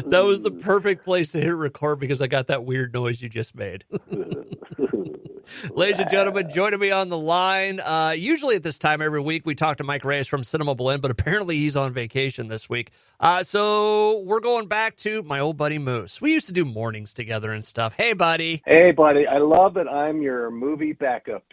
That was the perfect place to hit record because I got that weird noise you just made. Ladies and gentlemen, joining me on the line. Usually at this time every week we talk to Mike Reyes from Cinema Blend, but apparently he's on vacation this week. So we're going back to my old buddy Moose. We used to do mornings together and stuff. Hey, buddy. Hey, buddy. I love that I'm your movie backup.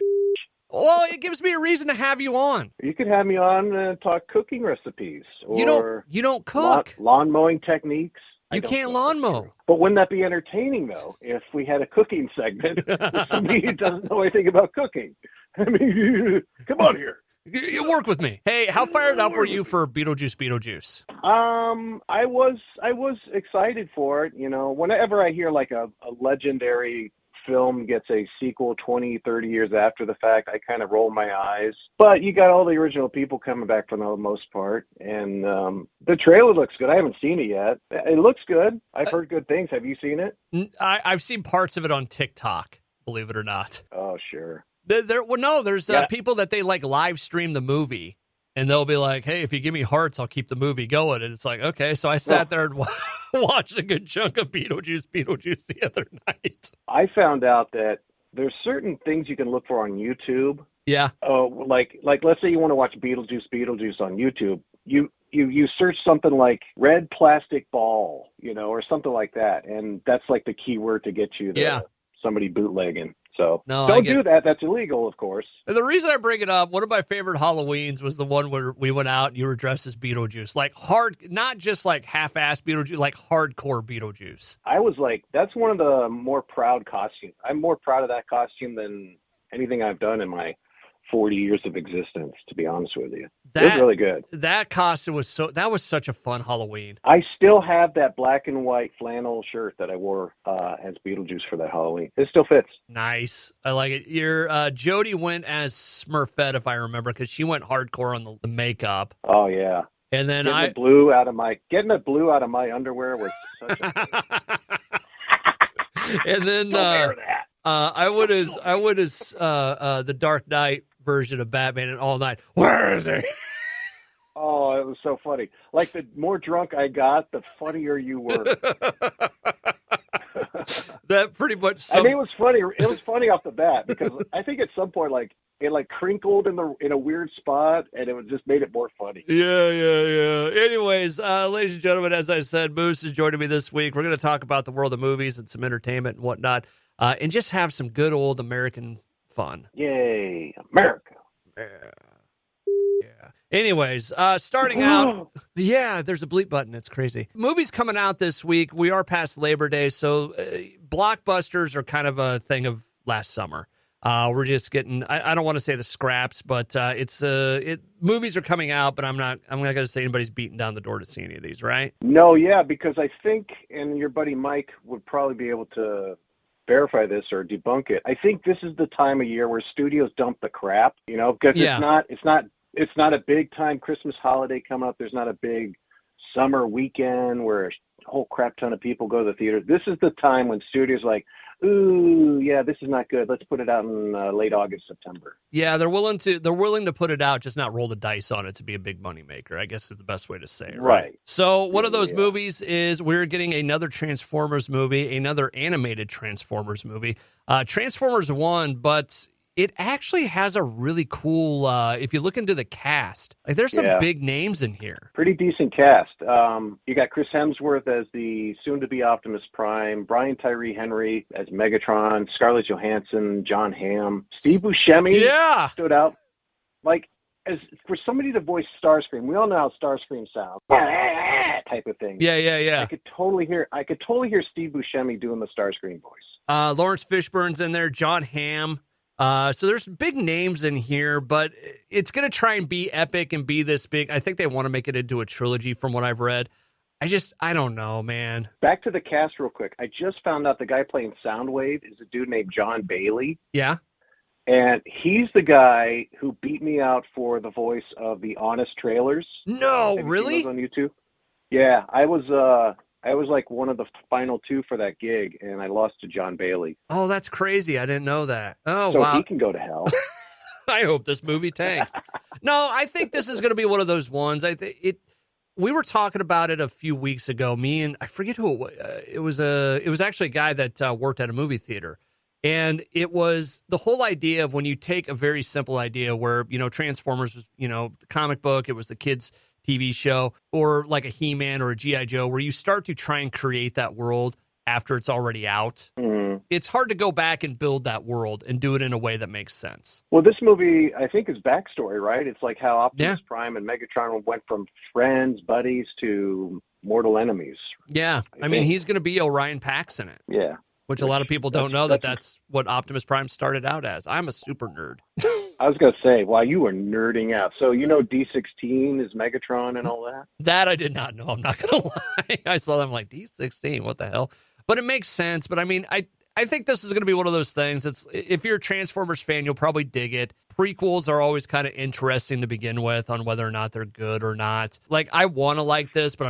Well, it gives me a reason to have you on. You could have me on and talk cooking recipes. Or you don't cook. Lawn mowing techniques. You can't lawn mow. But wouldn't that be entertaining, though, if we had a cooking segment with somebody who doesn't know anything about cooking? I mean, come on here. You work with me. Hey, how fired up were you for Beetlejuice? I was excited for it. You know, whenever I hear like a legendary film gets a sequel 20, 30 years after the fact, I kind of roll my eyes. But you got all the original people coming back for the most part. And the trailer looks good. I haven't seen it yet. It looks good. I've heard good things. Have you seen it? I've seen parts of it on TikTok, believe it or not. Oh, sure. There's people that they like live stream the movie. And they'll be like, hey, if you give me hearts, I'll keep the movie going. And it's like, okay. So I sat there and watched a good chunk of Beetlejuice the other night. I found out that there's certain things you can look for on YouTube. Yeah. Oh, like let's say you want to watch Beetlejuice on YouTube. You search something like red plastic ball, or something like that. And that's like the key word to get you to somebody bootlegging. So don't do that. That's illegal, of course. And the reason I bring it up, one of my favorite Halloweens was the one where we went out and you were dressed as Beetlejuice. Like not just like half-ass Beetlejuice, like hardcore Beetlejuice. I was like, that's one of the more proud costumes. I'm more proud of that costume than anything I've done in my 40 years of existence, to be honest with you. It was really good. That costume was such a fun Halloween. I still have that black and white flannel shirt that I wore as Beetlejuice for that Halloween. It still fits. Nice. I like it. Your Jody went as Smurfette, if I remember, because she went hardcore on the makeup. Oh, yeah. And then getting the blue out of my underwear was such a and then I would as the Dark Knight version of Batman and All Night. Where is he? Oh, it was so funny. Like, the more drunk I got, the funnier you were. That pretty much. I mean, it was funny. It was funny off the bat because I think at some point, like, it like crinkled in a weird spot, and it just made it more funny. Yeah. Anyways, ladies and gentlemen, as I said, Moose is joining me this week. We're going to talk about the world of movies and some entertainment and whatnot, and just have some good old American fun. Yay, America. Yeah. Anyways, starting out, there's a bleep button. It's crazy. Movies coming out this week. We are past Labor Day, so blockbusters are kind of a thing of last summer. We're just getting, I don't want to say the scraps, but movies are coming out, but I'm not going to say anybody's beating down the door to see any of these, right? No, yeah, because I think, and your buddy Mike would probably be able to verify this or debunk it. I think this is the time of year where studios dump the crap, because it's not a big time Christmas holiday coming up. There's not a big summer weekend where a whole crap ton of people go to the theater. This is the time when studios are like, ooh, yeah, this is not good. Let's put it out in late August, September. Yeah, they're willing to put it out, just not roll the dice on it to be a big moneymaker, I guess is the best way to say it. Right. So one of those movies is we're getting another Transformers movie, another animated Transformers movie. Transformers 1, but it actually has a really cool, if you look into the cast, like there's some big names in here. Pretty decent cast. You got Chris Hemsworth as the soon-to-be Optimus Prime, Brian Tyree Henry as Megatron, Scarlett Johansson, John Hamm, Steve Buscemi stood out. Like, as for somebody to voice Starscream, we all know how Starscream sounds, type of thing. Yeah. I could totally hear Steve Buscemi doing the Starscream voice. Lawrence Fishburne's in there, John Hamm. So there's big names in here, but it's going to try and be epic and be this big. I think they want to make it into a trilogy from what I've read. I don't know, man. Back to the cast real quick. I just found out the guy playing Soundwave is a dude named John Bailey. Yeah. And he's the guy who beat me out for the voice of the Honest Trailers. No, really? On YouTube. Yeah, I was like one of the final two for that gig, and I lost to John Bailey. Oh, that's crazy. I didn't know that. Oh, so wow. he can go to hell. I hope this movie tanks. No, I think this is going to be one of those ones. I think we were talking about it a few weeks ago. Me and I forget who it was. It was actually a guy that worked at a movie theater, and it was the whole idea of when you take a very simple idea where Transformers was the comic book, it was the kids' TV show, or like a He-Man or a G.I. Joe, where you start to try and create that world after it's already out. It's hard to go back and build that world and do it in a way that makes sense. Well, this movie, I think, is backstory, right? It's like how Optimus Prime and Megatron went from friends, buddies, to mortal enemies. Yeah. I mean, he's going to be Orion Pax in it. Yeah. Which a lot of people don't know that's what Optimus Prime started out as. I'm a super nerd. I was going to say, wow, you were nerding out. So D16 is Megatron and all that? That I did not know. I'm not going to lie. I saw them like, D16, what the hell? But it makes sense. But I mean, I think this is going to be one of those things. It's if you're a Transformers fan, you'll probably dig it. Prequels are always kind of interesting to begin with on whether or not they're good or not. Like, I want to like this, but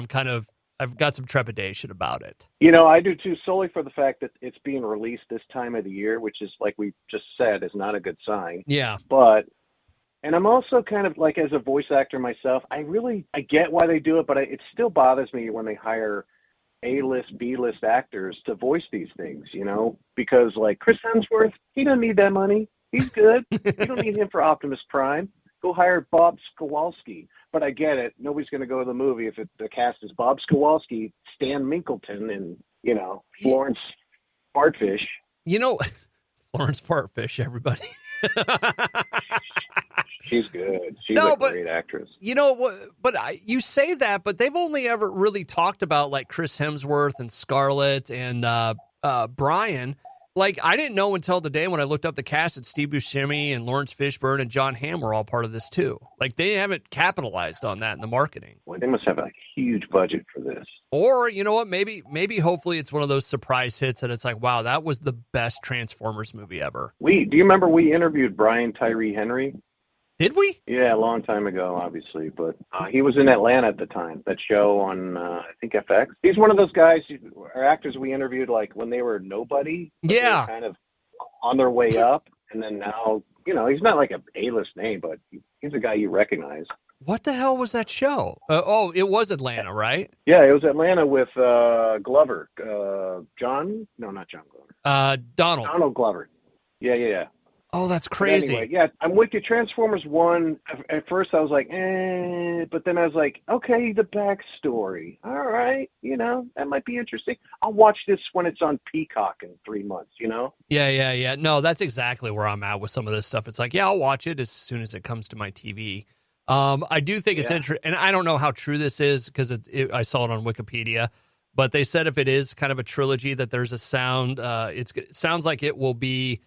I've got some trepidation about it. I do too, solely for the fact that it's being released this time of the year, which is, like we just said, is not a good sign. Yeah. And I'm also kind of like, as a voice actor myself, I get why they do it, but it still bothers me when they hire A-list, B-list actors to voice these things, because like Chris Hemsworth, he doesn't need that money. He's good. You don't need him for Optimus Prime. Go hire Bob Skowalski. But I get it. Nobody's going to go to the movie if the cast is Bob Skowalski, Stan Minkleton, and, Florence Fartfish. Florence Fartfish, everybody. She's good. She's a great actress. You say that, but they've only ever really talked about like Chris Hemsworth and Scarlett and Brian. Like, I didn't know until today when I looked up the cast that Steve Buscemi and Lawrence Fishburne and John Hamm were all part of this too. Like, they haven't capitalized on that in the marketing. Well, they must have a huge budget for this. Or, you know what, maybe hopefully it's one of those surprise hits that it's like, wow, that was the best Transformers movie ever. Do you remember we interviewed Brian Tyree Henry? Did we? Yeah, a long time ago, obviously. But he was in Atlanta at the time, that show on, I think, FX. He's one of those guys, or actors we interviewed, like, when they were nobody. Yeah. They were kind of on their way up. And then now, he's not like an A-list name, but he's a guy you recognize. What the hell was that show? It was Atlanta, right? Yeah, it was Atlanta with Glover. John? No, not John Glover. Donald. Donald Glover. Yeah. Oh, that's crazy. Anyway, yeah, I'm with you. Transformers 1, at first I was like, but then I was like, okay, the backstory. All right, that might be interesting. I'll watch this when it's on Peacock in 3 months, Yeah. No, that's exactly where I'm at with some of this stuff. It's like, yeah, I'll watch it as soon as it comes to my TV. I do think it's interesting, and I don't know how true this is because I saw it on Wikipedia, but they said if it is kind of a trilogy that there's a sound, it sounds like it will be...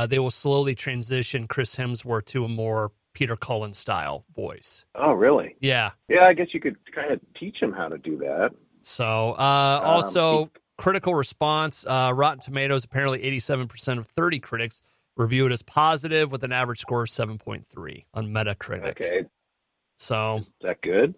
they will slowly transition Chris Hemsworth to a more Peter Cullen style voice. Oh, really? Yeah. Yeah, I guess you could kind of teach him how to do that. So, also, critical response, Rotten Tomatoes, apparently 87% of 30 critics review it as positive with an average score of 7.3 on Metacritic. Okay. So. Is that good?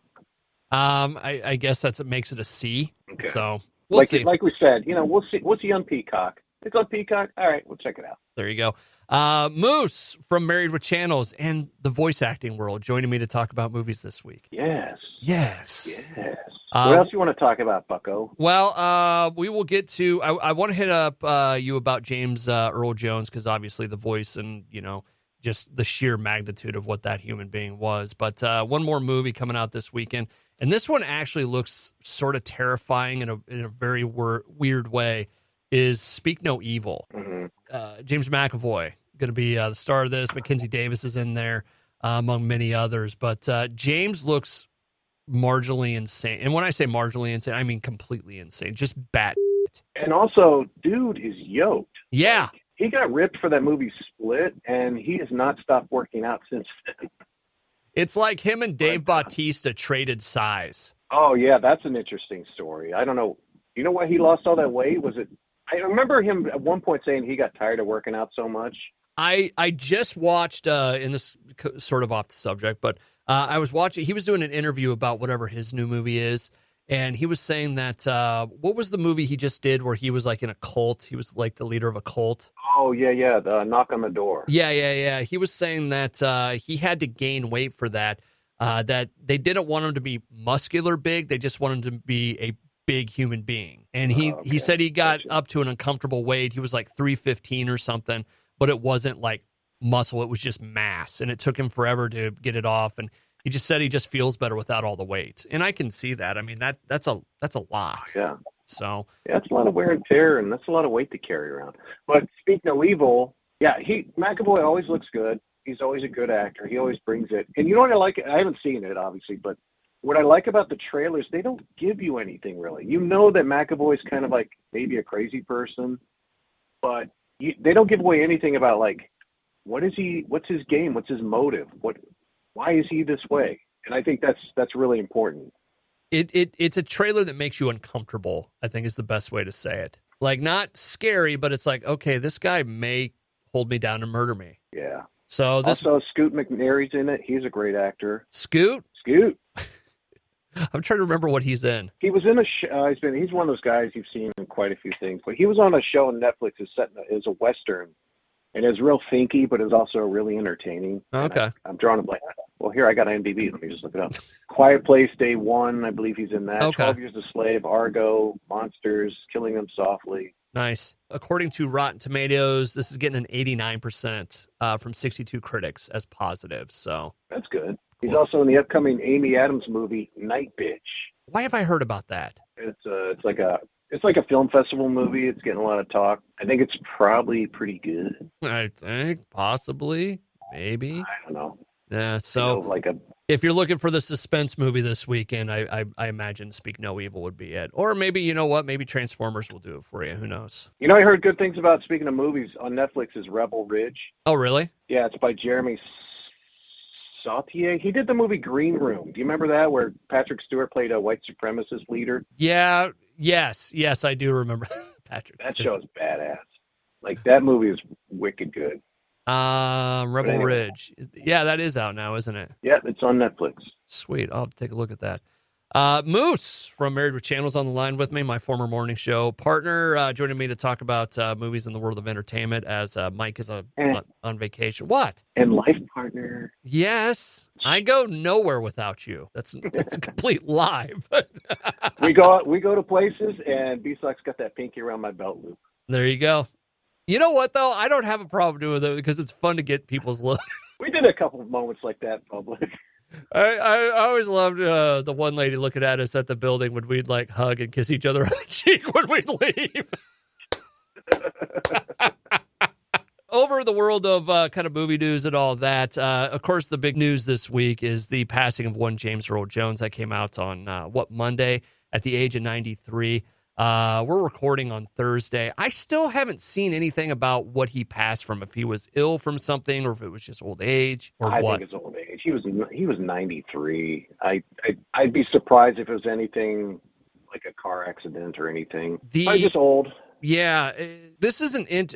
I guess it makes it a C. Okay. So, we'll see. Like we said, we'll see. We'll see on Peacock. It's on Peacock. All right, we'll check it out. There you go. Moose from Married with Channels and the voice acting world joining me to talk about movies this week. Yes. What else you want to talk about, Bucko? Well, we will get to... I want to hit up you about James Earl Jones because obviously the voice and, just the sheer magnitude of what that human being was. But one more movie coming out this weekend. And this one actually looks sort of terrifying in a very weird way. Is Speak No Evil. Mm-hmm. James McAvoy going to be the star of this. Mackenzie Davis is in there, among many others. But James looks marginally insane. And when I say marginally insane, I mean completely insane. Just bat. And also, dude is yoked. Yeah. Like, he got ripped for that movie Split, and he has not stopped working out since then. It's like him and Dave Bautista traded size. Oh, yeah, that's an interesting story. I don't know. You know why he lost all that weight? I remember him at one point saying he got tired of working out so much. I just watched, in this sort of off the subject, but I was watching, he was doing an interview about whatever his new movie is, And he was saying that, what was the movie he just did where he was like in a cult? He was like the leader of a cult. Oh, yeah. The Knock on the Door. Yeah. He was saying that he had to gain weight for that, that they didn't want him to be muscular big. They just wanted him to be a big human being. And he said he got up to an uncomfortable weight. He was like 315 or something, but it wasn't like muscle. It was just mass. And it took him forever to get it off. And he just said he just feels better without all the weight. And I can see that. I mean, that's a lot. Yeah. So yeah, it's a lot of wear and tear, and that's a lot of weight to carry around. But speak no evil, yeah, McAvoy always looks good. He's always a good actor. He always brings it. And you know what I like? I haven't seen it, obviously, but what I like about the trailers, they don't give you anything really. You know that McAvoy's kind of like maybe a crazy person, but they don't give away anything about like, what's his game? What's his motive? Why is he this way? And I think that's really important. It's a trailer that makes you uncomfortable, I think is the best way to say it. Like, not scary, but it's like, okay, this guy may hold me down and murder me. Yeah. So also, Scoot McNairy's in it. He's a great actor. Scoot. I'm trying to remember what he's in. He was in a show. He's one of those guys you've seen in quite a few things. But he was on a show on Netflix. It's a Western. And it's real thinky, but it's also really entertaining. Okay. I'm drawing a blank. Well, here, I got IMDb. Let me just look it up. Quiet Place, Day One. I believe he's in that. Okay. 12 Years a Slave, Argo, Monsters, Killing Them Softly. Nice. According to Rotten Tomatoes, this is getting an 89% from 62 critics as positive. So that's good. Cool. He's also in the upcoming Amy Adams movie, Night Bitch. Why have I heard about that? It's like a film festival movie. It's getting a lot of talk. I think it's probably pretty good. I think possibly, maybe. I don't know. Yeah. So if you're looking for the suspense movie this weekend, I imagine Speak No Evil would be it. Or maybe, you know what? Maybe Transformers will do it for you. Who knows? You know, I heard good things about, speaking of movies, on Netflix is Rebel Ridge. Oh, really? Yeah, it's by Jeremy Sautier. He did the movie Green Room. Do you remember that, where Patrick Stewart played a white supremacist leader? Yeah. Yes, I do remember Patrick. That show's badass. Like, that movie is wicked good. Rebel Ridge. Yeah, that is out now, isn't it? Yeah, it's on Netflix. Sweet. I'll have to take a look at that. Moose from Married with Channel's on the line with me, my former morning show partner, joining me to talk about movies in the world of entertainment as Mike is on vacation. What? And life partner. Yes. I go nowhere without you. That's a complete lie. we go to places, and B-sox got that pinky around my belt loop. There you go. You know what, though? I don't have a problem doing it because it's fun to get people's look. We did a couple of moments like that in public. I always loved the one lady looking at us at the building when we'd like hug and kiss each other on the cheek when we'd leave. Over the world of kind of movie news and all that, of course, the big news this week is the passing of one James Earl Jones that came out on, Monday at the age of 93. We're recording on Thursday. I still haven't seen anything about what he passed from, if he was ill from something or if it was just old age or what. I think it's old age. He was 93. I'd be surprised if it was anything like a car accident or anything. Probably just old. Yeah, this isn't, and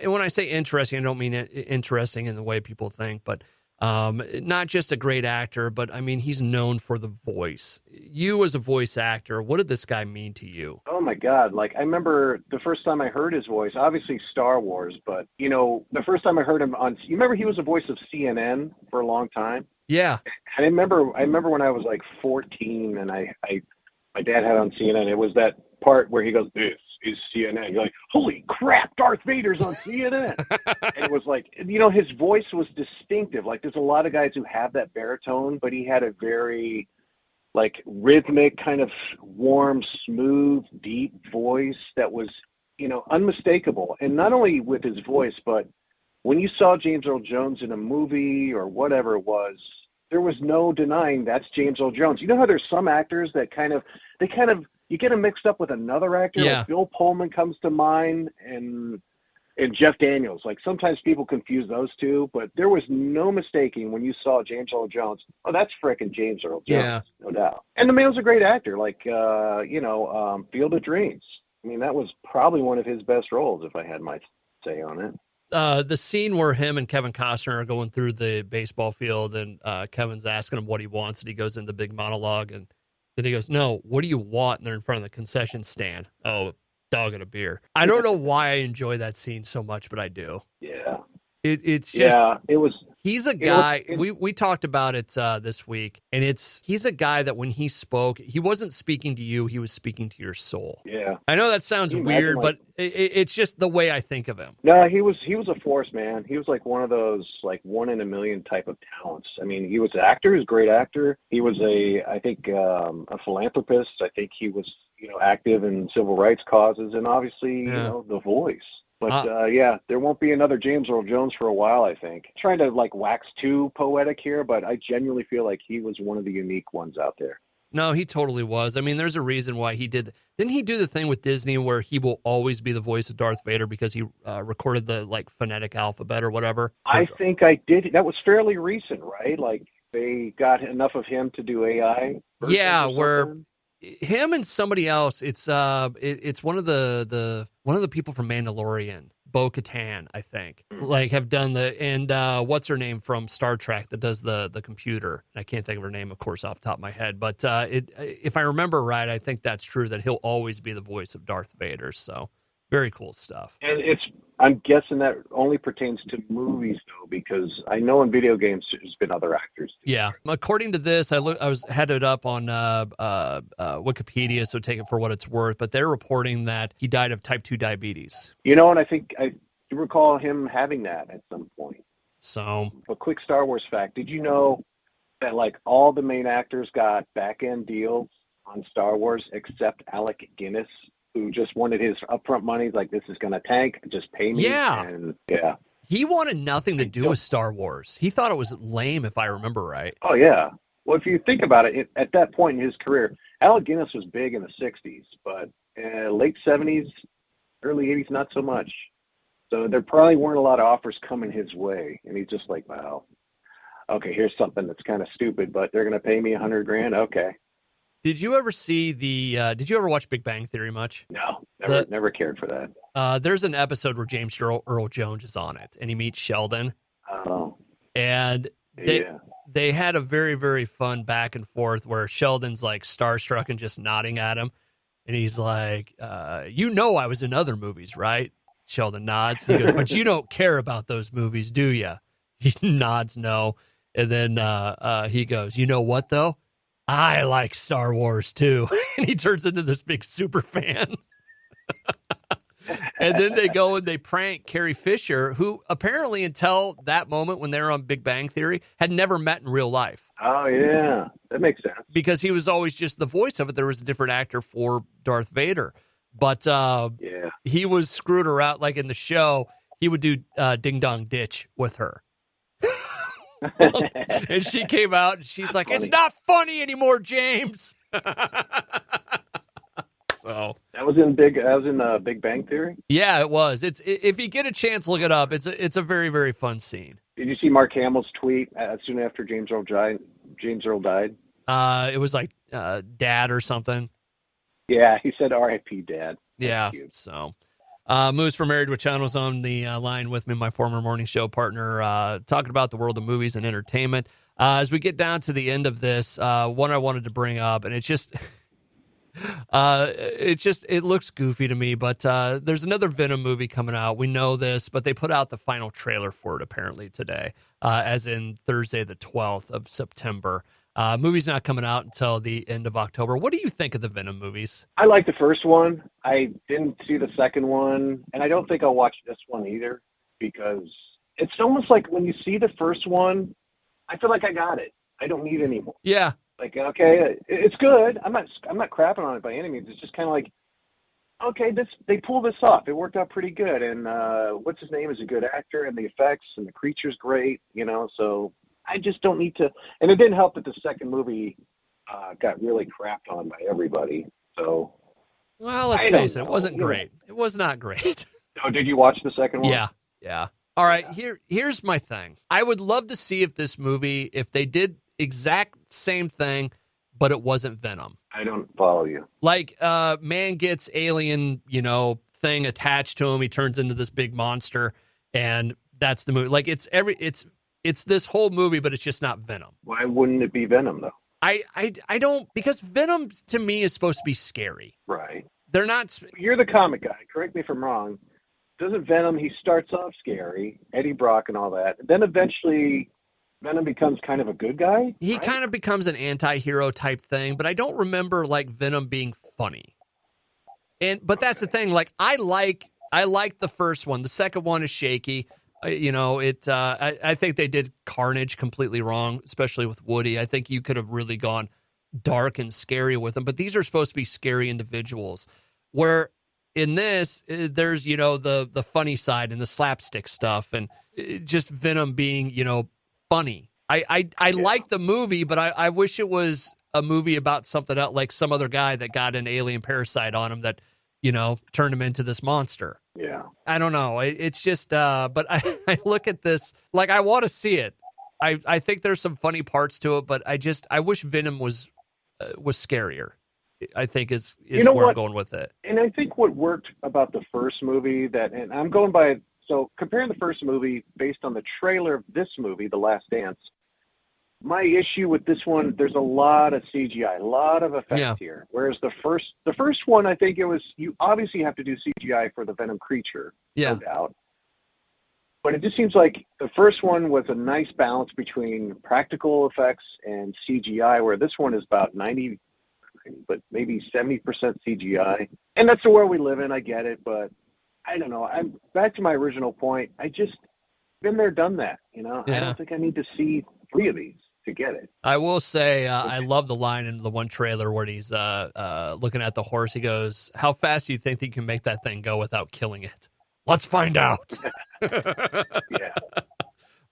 when I say interesting, I don't mean interesting in the way people think, but not just a great actor, but I mean, he's known for the voice. You as a voice actor, what did this guy mean to you? Oh my God. Like, I remember the first time I heard his voice, obviously Star Wars, but the first time I heard him you remember he was the voice of CNN for a long time? Yeah. And I remember when I was like 14 and my dad had on CNN, it was that part where he goes, "This is CNN." You're like, holy crap, Darth Vader's on CNN. And it was like, his voice was distinctive. Like, there's a lot of guys who have that baritone, but he had a very like rhythmic, kind of warm, smooth, deep voice that was, unmistakable. And not only with his voice, but when you saw James Earl Jones in a movie or whatever it was, there was no denying that's James Earl Jones. You know how there's some actors that you get him mixed up with another actor. Yeah. Like Bill Pullman comes to mind, and Jeff Daniels. Like, sometimes people confuse those two, but there was no mistaking when you saw James Earl Jones. Oh, that's frickin' James Earl Jones, yeah. No doubt. And the man's a great actor. Like, Field of Dreams. I mean, that was probably one of his best roles, if I had my say on it. The scene where him and Kevin Costner are going through the baseball field and Kevin's asking him what he wants, and he goes into big monologue, and Then he goes, no, what do you want? And they're in front of the concession stand. Oh, dog and a beer. I don't know why I enjoy that scene so much, but I do. Yeah. It's just, it was. He's a guy, we talked about it this week, and he's a guy that when he spoke, he wasn't speaking to you, he was speaking to your soul. Yeah. I know that sounds weird, but it's just the way I think of him. No, he was a force, man. He was like one of those like 1 in a million type of talents. I mean, he was an actor, he was a great actor. He was a philanthropist. I think he was, active in civil rights causes, and obviously, the voice. But there won't be another James Earl Jones for a while, I think. Trying to like wax too poetic here, but I genuinely feel like he was one of the unique ones out there. No, he totally was. I mean, there's a reason why he did. Didn't he do the thing with Disney where he will always be the voice of Darth Vader because he recorded the like phonetic alphabet or whatever? I think I did. That was fairly recent, right? Like they got enough of him to do AI. Yeah, where him and somebody else. It's one of the people from Mandalorian, Bo-Katan, I think, like have done and what's her name from Star Trek that does the computer? I can't think of her name, of course, off the top of my head, but if I remember right, I think that's true that he'll always be the voice of Darth Vader. So very cool stuff. And I'm guessing that only pertains to movies though, because I know in video games there's been other actors too. Yeah, according to this, I was headed up on Wikipedia, so take it for what it's worth. But they're reporting that he died of type 2 diabetes. And I think I recall him having that at some point. So, a quick Star Wars fact: did you know that like all the main actors got back-end deals on Star Wars except Alec Guinness, who just wanted his upfront money? Like, this is going to tank, just pay me. Yeah. And, he wanted nothing to do with Star Wars. He thought it was lame, if I remember right. Oh, yeah. Well, if you think about it, at that point in his career, Alec Guinness was big in the 60s, but late 70s, early 80s, not so much. So there probably weren't a lot of offers coming his way. And he's just like, wow, okay, here's something that's kind of stupid, but they're going to pay me $100,000. Okay. Did you ever see did you ever watch Big Bang Theory much? No, never cared for that. There's an episode where James Earl Jones is on it, and he meets Sheldon. Oh. And they had a very, very fun back and forth where Sheldon's like starstruck and just nodding at him. And he's like, I was in other movies, right? Sheldon nods. He goes, but you don't care about those movies, do you? He nods no. And then he goes, you know what, though? I like Star Wars, too. And he turns into this big super fan. And then they go and they prank Carrie Fisher, who apparently until that moment when they were on Big Bang Theory had never met in real life. Oh, yeah. That makes sense. Because he was always just the voice of it. There was a different actor for Darth Vader. But he was screwed around. Like in the show, he would do Ding Dong Ditch with her. And she came out and she's like, it's not funny anymore, James. So that was in Big Bang Theory. Yeah, it was. If you get a chance, look it up. It's a very, very fun scene. Did you see Mark Hamill's tweet soon after James Earl died? It was like Dad or something. Yeah, he said R.I.P. Dad. Yeah. So, Moose from Married with Channels on the line with me, my former morning show partner, talking about the world of movies and entertainment. As we get down to the end of this, one I wanted to bring up, and it's just. It looks goofy to me, but there's another Venom movie coming out. We know this, but they put out the final trailer for it apparently today, as in Thursday, the 12th of September. Movie's not coming out until the end of October. What do you think of the Venom movies? I like the first one. I didn't see the second one, and I don't think I'll watch this one either, because it's almost like when you see the first one, I feel like I got it. I don't need any more. Yeah. Like, okay, it's good. I'm not crapping on it by any means. It's just kind of like, okay, they pulled this off. It worked out pretty good. And what's his name is a good actor, and the effects and the creature's great, so I just don't need to. And it didn't help that the second movie got really crapped on by everybody. So, well, let's face it, it wasn't great. It was not great. Oh, did you watch the second one? Yeah. All right, here's my thing. I would love to see if this movie, if they did exact same thing, but it wasn't Venom. I don't follow you. Like, man gets alien, thing attached to him. He turns into this big monster, and that's the movie. Like, it's this whole movie, but it's just not Venom. Why wouldn't it be Venom though? I don't, because Venom to me is supposed to be scary. Right. They're not. You're the comic guy. Correct me if I'm wrong. Doesn't Venom, he starts off scary, Eddie Brock and all that. Then eventually Venom becomes kind of a good guy? He kind of becomes an anti-hero type thing, but I don't remember like Venom being funny. But that's the thing. Like I like the first one. The second one is shaky. I think they did Carnage completely wrong, especially with Woody. I think you could have really gone dark and scary with them. But these are supposed to be scary individuals. Where in this, there's the funny side and the slapstick stuff, and just Venom being funny. I like the movie, but I wish it was a movie about something else, like some other guy that got an alien parasite on him that, turned him into this monster. Yeah. I don't know. It's just, but I look at this, like I want to see it. I think there's some funny parts to it, but I wish Venom was scarier. I think is where I'm going with it. And I think what worked about the first movie and I'm going by, so comparing the first movie based on the trailer of this movie, The Last Dance, my issue with this one, there's a lot of CGI, a lot of effects here. Whereas the first one, I think it was, you obviously have to do CGI for the Venom creature, no doubt. But it just seems like the first one was a nice balance between practical effects and CGI, where this one is about 90, but maybe 70% CGI. And that's the world we live in, I get it, but I don't know. I'm back to my original point. I just been there, done that. I don't think I need to see 3 of these to get it. I will say I love the line in the one trailer where he's looking at the horse. He goes, "How fast do you think that you can make that thing go without killing it? Let's find out." Yeah.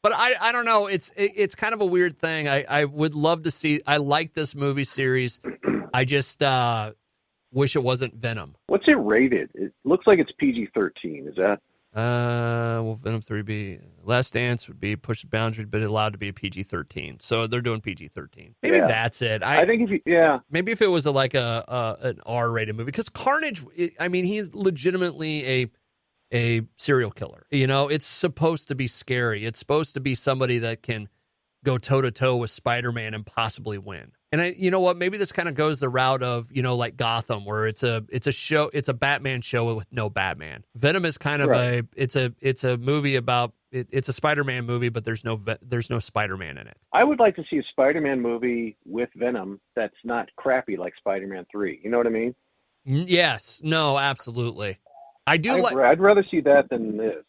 But I don't know. It's kind of a weird thing. I would love to see. I like this movie series. I just wish it wasn't Venom. What's it rated? It looks like it's PG-13. Is that? Venom 3B. Last Dance would be push the boundary, but allowed to be a PG-13. So they're doing PG-13. Maybe that's it. I think maybe if it was an R-rated movie, because Carnage, he's legitimately a serial killer. It's supposed to be scary. It's supposed to be somebody that can go toe-to-toe with Spider-Man and possibly win. And you know what? Maybe this kind of goes the route of, like Gotham, where it's a Batman show with no Batman. Venom is kind of it's a movie about, it's a Spider-Man movie, but there's no Spider-Man in it. I would like to see a Spider-Man movie with Venom that's not crappy like Spider-Man 3. You know what I mean? Yes. No, absolutely. I'd rather see that than this,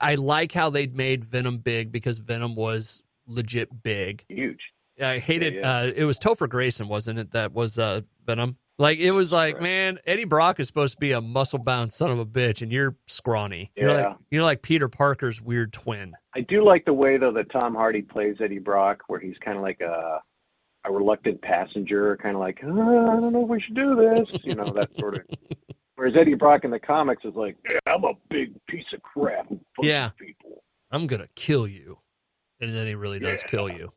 I like how they made Venom big, because Venom was legit big. Huge. I hated it was Topher Grayson, wasn't it? That was Venom. Like, it was like, man, Eddie Brock is supposed to be a muscle-bound son of a bitch, and you're scrawny. You're like Peter Parker's weird twin. I do like the way, though, that Tom Hardy plays Eddie Brock, where he's kind of like a reluctant passenger, kind of like, I don't know if we should do this, that sort of. Whereas Eddie Brock in the comics is like, I'm a big piece of crap who punches people. I'm gonna kill you, and then he really does kill you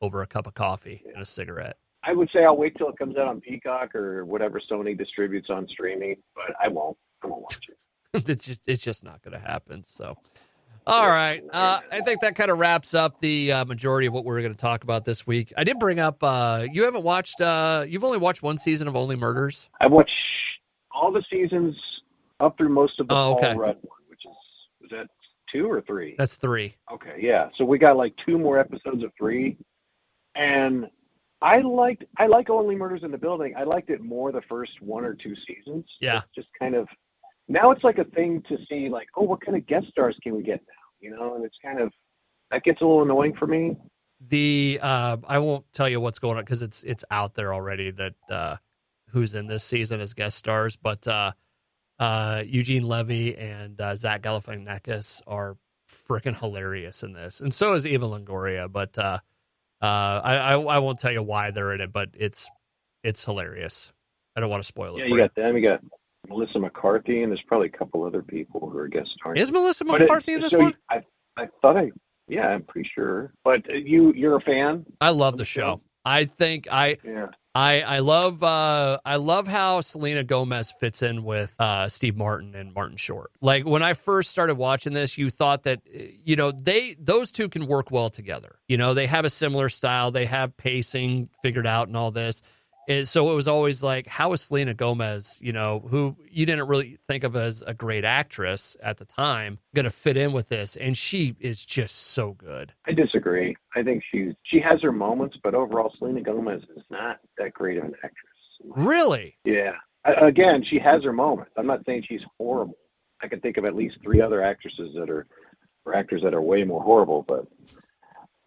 over a cup of coffee and a cigarette. I would say I'll wait till it comes out on Peacock or whatever Sony distributes on streaming, but I won't watch it. It's just not going to happen. So, all right. I think that kind of wraps up the majority of what we're going to talk about this week. I did bring up, you haven't watched, you've only watched one season of Only Murders? I've watched all the seasons up through most of the Paul Rudd one, which is that 2 or 3? That's 3. Okay, yeah. So we got like 2 more episodes of 3. And I like Only Murders in the Building. I liked it more the first 1 or 2 seasons. Yeah. It's just kind of, now it's like a thing to see, like, oh, what kind of guest stars can we get now? And it's kind of, that gets a little annoying for me. I won't tell you what's going on, because it's out there already that who's in this season as guest stars, but Eugene Levy and Zach Galifianakis are freaking hilarious in this, and so is Eva Longoria. But I won't tell you why they're in it, but it's hilarious. I don't want to spoil it. Yeah, you got them. You got Melissa McCarthy, and there's probably a couple other people who are guest stars. Is Melissa McCarthy in this one? I thought I'm pretty sure. But you're a fan? I love the show. I think I I love how Selena Gomez fits in with Steve Martin and Martin Short. Like when I first started watching this, you thought that those two can work well together. They have a similar style, they have pacing figured out and all this. So it was always like, how is Selena Gomez, who you didn't really think of as a great actress at the time, going to fit in with this? And she is just so good. I disagree. I think she has her moments, but overall, Selena Gomez is not that great of an actress. Really? Yeah. Again, she has her moments. I'm not saying she's horrible. I can think of at least 3 other actresses or actors that are way more horrible, but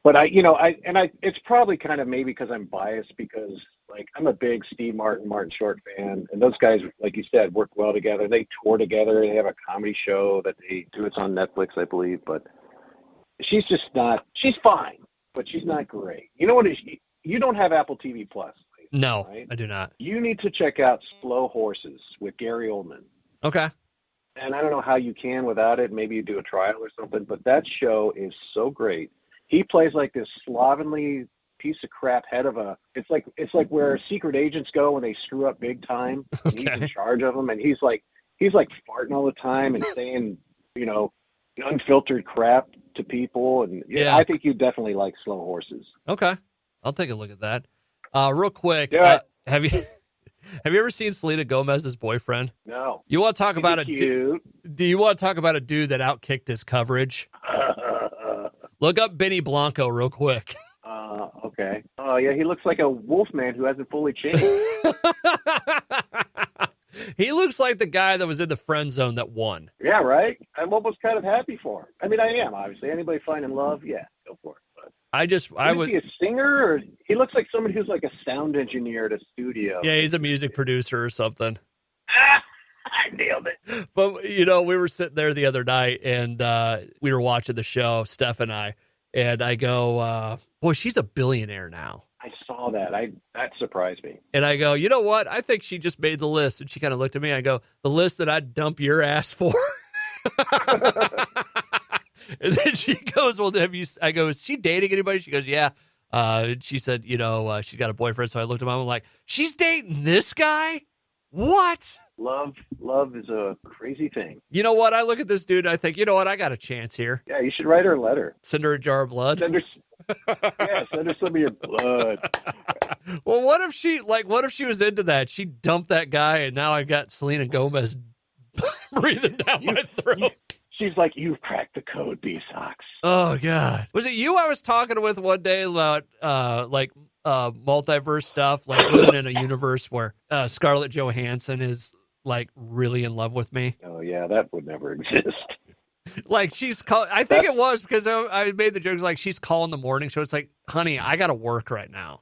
it's probably kind of maybe because I'm biased because like I'm a big Steve Martin, Martin Short fan, and those guys, like you said, work well together. They tour together. They have a comedy show that they do. It's on Netflix, I believe, but she's fine, but she's not great. You know what? You don't have Apple TV Plus. No, right? I do not. You need to check out Slow Horses with Gary Oldman. Okay. And I don't know how you can without it. Maybe you do a trial or something, but that show is so great. He plays like this slovenly piece of crap head of it's like where secret agents go when they screw up big time. And he's in charge of them, and he's like farting all the time and saying, unfiltered crap to people. And I think you definitely like Slow Horses. Okay. I'll take a look at that. Real quick. Have you ever seen Selena Gomez's boyfriend? No. You want to talk about do you want to talk about a dude that outkicked his coverage? Look up Benny Blanco real quick. Okay. Oh, yeah, he looks like a wolf man who hasn't fully changed. He looks like the guy that was in the friend zone that won. Yeah, right? I'm almost kind of happy for him. I mean, I am, obviously. Anybody finding love? Yeah, go for it. But I would. Is he a singer? Or he looks like somebody who's like a sound engineer at a studio. Yeah, he's a music producer or something. I nailed it. But, we were sitting there the other night, and we were watching the show, Steph and I, and I go, boy, she's a billionaire now. I saw that. That surprised me. And I go, you know what? I think she just made the list. And she kind of looked at me. I go, the list that I'd dump your ass for. And then she goes, well, I go, is she dating anybody? She goes, yeah. She said, she's got a boyfriend. So I looked at him. I'm like, she's dating this guy? What? Love is a crazy thing. You know what? I look at this dude and I think, you know what? I got a chance here. Yeah, you should write her a letter. Send her a jar of blood. Send her some of your blood. Well, what if she was into that? She dumped that guy, and now I got Selena Gomez breathing down my throat. She's like, you've cracked the code, B-sox. Oh, God. Was it you I was talking with one day about, multiverse stuff, like living in a universe where Scarlett Johansson is, like, really in love with me? Oh, yeah, that would never exist. Like, I think it was because I made the jokes like she's calling the morning show. It's like, honey, I got to work right now.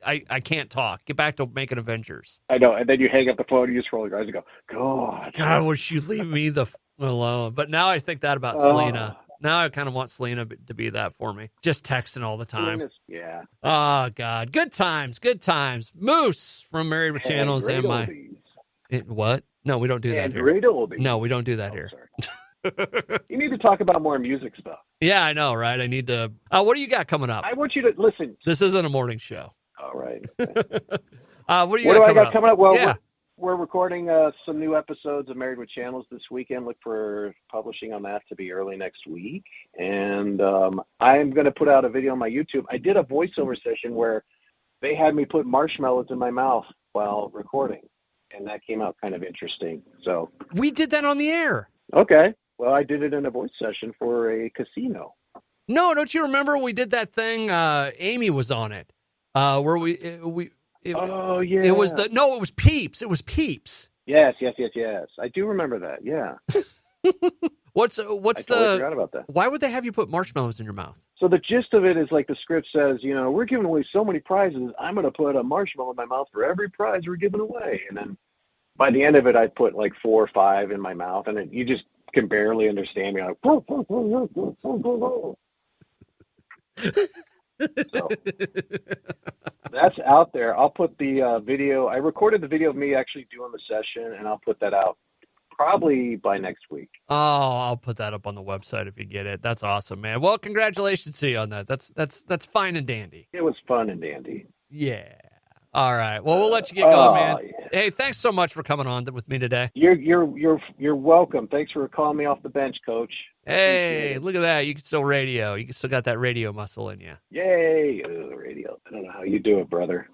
I can't talk. Get back to making Avengers. I know. And then you hang up the phone, you just roll your eyes and go, God, would she leave me alone? But now I think that about Selena. Now I kind of want Selena to be that for me. Just texting all the time. Yeah. Oh, God. Good times. Good times. Moose from Married with Channels and my... What? No, we don't do that here. No, we don't do that here. Sorry. You need to talk about more music stuff. Yeah, I know, right? I need to. What do you got coming up? I want you to listen. This isn't a morning show. All right. What do I got coming up? Well, yeah. We're recording some new episodes of Married with Channels this weekend. Look for publishing on that to be early next week. And I'm going to put out a video on my YouTube. I did a voiceover session where they had me put marshmallows in my mouth while recording, and that came out kind of interesting. So we did that on the air. Okay. Well, I did it in a voice session for a casino. No, don't you remember we did that thing? Amy was on it. Where oh yeah. It was it was Peeps. It was Peeps. Yes. I do remember that. Yeah. What's I totally forgot about that. Why would they have you put marshmallows in your mouth? So the gist of it is like the script says, we're giving away so many prizes. I'm going to put a marshmallow in my mouth for every prize we're giving away, and then by the end of it, I put like 4 or 5 in my mouth, and you just can barely understand me. Like, so, that's out there. I'll put the video. I recorded the video of me actually doing the session, and I'll put that out probably by next week. Oh, I'll put that up on the website if you get it. That's awesome, man. Well, congratulations to you on that. That's fine and dandy. It was fun and dandy. Yeah. All right. Well, we'll let you get going, man. Yeah. Hey, thanks so much for coming on with me today. You're welcome. Thanks for calling me off the bench, Coach. Hey, look at that. You can still radio. You can still got that radio muscle in you. Yay. Radio. I don't know how you do it, brother.